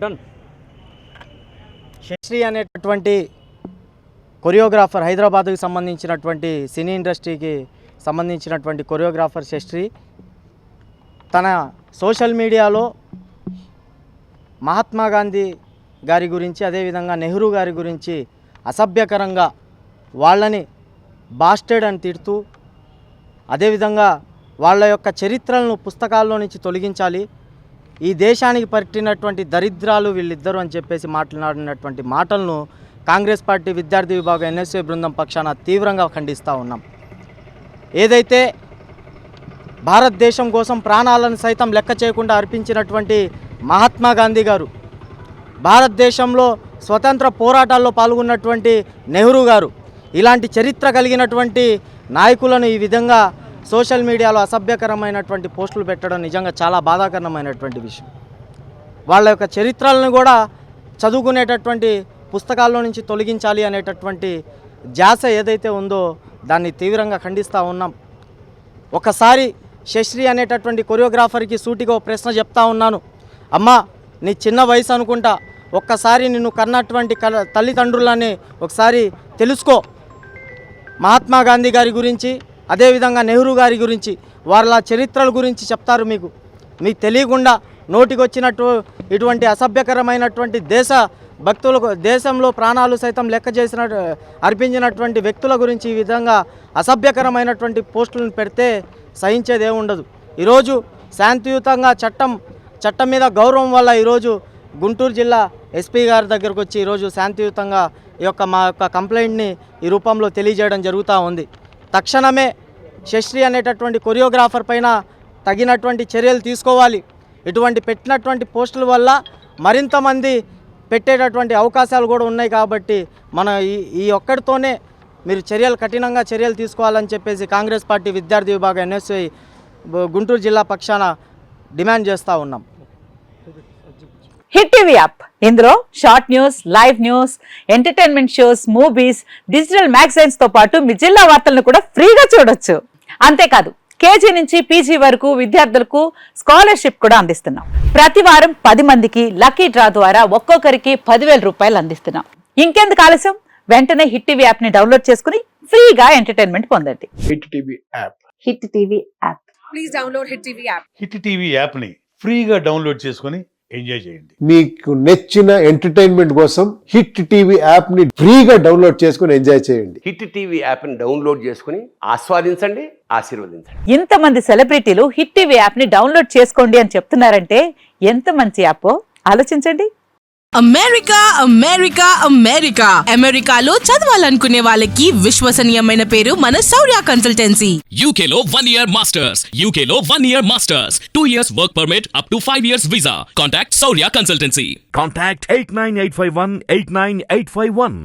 Done. Shashi అనేటటువంటి choreographer, హైదరాబాద్కి సంబంధించినటువంటి సినీ ఇండస్ట్రీకి సంబంధించినటువంటి కొరియోగ్రాఫర్ శశి తన సోషల్ మీడియాలో మహాత్మా గాంధీ గారి గురించి, అదేవిధంగా నెహ్రూ గారి గురించి అసభ్యకరంగా వాళ్ళని బాస్టెడ్ అని తిడుతూ, అదేవిధంగా వాళ్ళ యొక్క చరిత్రలను పుస్తకాల్లో నుంచి తొలగించాలి, ఈ దేశానికి పట్టినటువంటి దరిద్రాలు వీళ్ళిద్దరూ అని చెప్పేసి మాట్లాడినటువంటి మాటలను కాంగ్రెస్ పార్టీ విద్యార్థి విభాగం ఎన్ఎస్ఏ బృందం పక్షాన తీవ్రంగా ఖండిస్తూ ఉన్నాం. ఏదైతే భారతదేశం కోసం ప్రాణాలను సైతం లెక్క చేయకుండా అర్పించినటువంటి మహాత్మా గాంధీ గారు, భారతదేశంలో స్వతంత్ర పోరాటాల్లో పాల్గొన్నటువంటి నెహ్రూ గారు, ఇలాంటి చరిత్ర కలిగినటువంటి నాయకులను ఈ విధంగా సోషల్ మీడియాలో అసభ్యకరమైనటువంటి పోస్టులు పెట్టడం నిజంగా చాలా బాధాకరమైనటువంటి విషయం. వాళ్ళ యొక్క చరిత్రలను కూడా చదువుకునేటటువంటి పుస్తకాల్లో నుంచి తొలగించాలి అనేటటువంటి ధ్యాస ఏదైతే ఉందో దాన్ని తీవ్రంగా ఖండిస్తూ ఉన్నాం. ఒకసారి శశి అనేటటువంటి కొరియోగ్రాఫర్కి సూటిగా ప్రశ్న చెప్తా ఉన్నాను. అమ్మా, నీ చిన్న వయసు అనుకుంటా, ఒక్కసారి నిన్ను కన్నటువంటి తల్లిదండ్రులని ఒకసారి తెలుసుకో. మహాత్మా గాంధీ గారి గురించి, అదేవిధంగా నెహ్రూ గారి గురించి, వాళ్ళ చరిత్రల గురించి చెప్తారు. మీకు తెలియకుండా నోటికి వచ్చినట్టు ఇటువంటి అసభ్యకరమైనటువంటి దేశ భక్తులకు, దేశంలో ప్రాణాలు సైతం లెక్క చేసిన అర్పించినటువంటి వ్యక్తుల గురించి ఈ విధంగా అసభ్యకరమైనటువంటి పోస్టులను పెడితే సహించేదే ఉండదు. ఈరోజు శాంతియుతంగా చట్టం మీద గౌరవం వల్ల ఈరోజు గుంటూరు జిల్లా ఎస్పీ గారి దగ్గరకు వచ్చి ఈరోజు శాంతియుతంగా మా యొక్క కంప్లైంట్ని ఈ రూపంలో తెలియజేయడం జరుగుతూ ఉంది. తక్షణమే శశి అనేటటువంటి కొరియోగ్రాఫర్ పైన తగినటువంటి చర్యలు తీసుకోవాలి. ఇటువంటి పెట్టినటువంటి పోస్టుల వల్ల మరింతమంది పెట్టేటటువంటి అవకాశాలు కూడా ఉన్నాయి. కాబట్టి మన ఈ ఒక్కడితోనే మీరు కఠినంగా చర్యలు తీసుకోవాలని చెప్పేసి కాంగ్రెస్ పార్టీ విద్యార్థి విభాగం ఎన్ఎస్ఐ గుంటూరు జిల్లా పక్షాన డిమాండ్ చేస్తూ ఉన్నాం. హిట్ టీవీ యాప్, ఇందులో short news, live news, entertainment shows, movies, digital magazines తో పాటు మీ జిల్లా వార్తలను కూడా ఫ్రీగా చూడొచ్చు. అంతేకాదు, కేజీ నుంచి పీజీ వరకు విద్యార్థులకు స్కాలర్షిప్ కూడా అందిస్తున్నాం. ప్రతి వారం 10 మందికి లక్కీ డ్రా ద్వారా ఒక్కొక్కరికి 10,000 రూపాయలు అందిస్తున్నాం. ఇంకెందుకు ఆలస్యం, వెంటనే హిట్ టీవీ యాప్ ని డౌన్లోడ్ చేసుకుని ఫ్రీగా ఎంటర్టైన్మెంట్ పొందండి. Hit TV app. Hit TV app. Please download hit TV app. Hit TV app ని ఫ్రీగా డౌన్లోడ్ చేసుకుని ఎంజాయ్ చేయండి. మీకు నచ్చిన ఎంటర్టైన్మెంట్ కోసం హిట్ టీవీ యాప్ ని ఫ్రీగా డౌన్లోడ్ చేసుకుని ఎంజాయ్ చేయండి. హిట్ టీవీ యాప్ ని డౌన్లోడ్ చేసుకుని ఆస్వాదించండి, ఆశీర్వదించండి. ఇంతమంది సెలబ్రిటీలు హిట్ టీవీ యాప్ ని డౌన్లోడ్ చేసుకోండి అని చెప్తున్నారంటే ఎంత మంచి యాప్ ఆలోచించండి. అమెరికాలో చదవాలనుకునే వాళ్ళకి విశ్వసనీయమైన పేరు మన శౌర్య కన్సల్టెన్సీ. UK లో 1 year masters, UK లో 1 year masters, 2 years work permit up to 5 years visa. Contact Saurya Consultancy. Contact 89851 89851.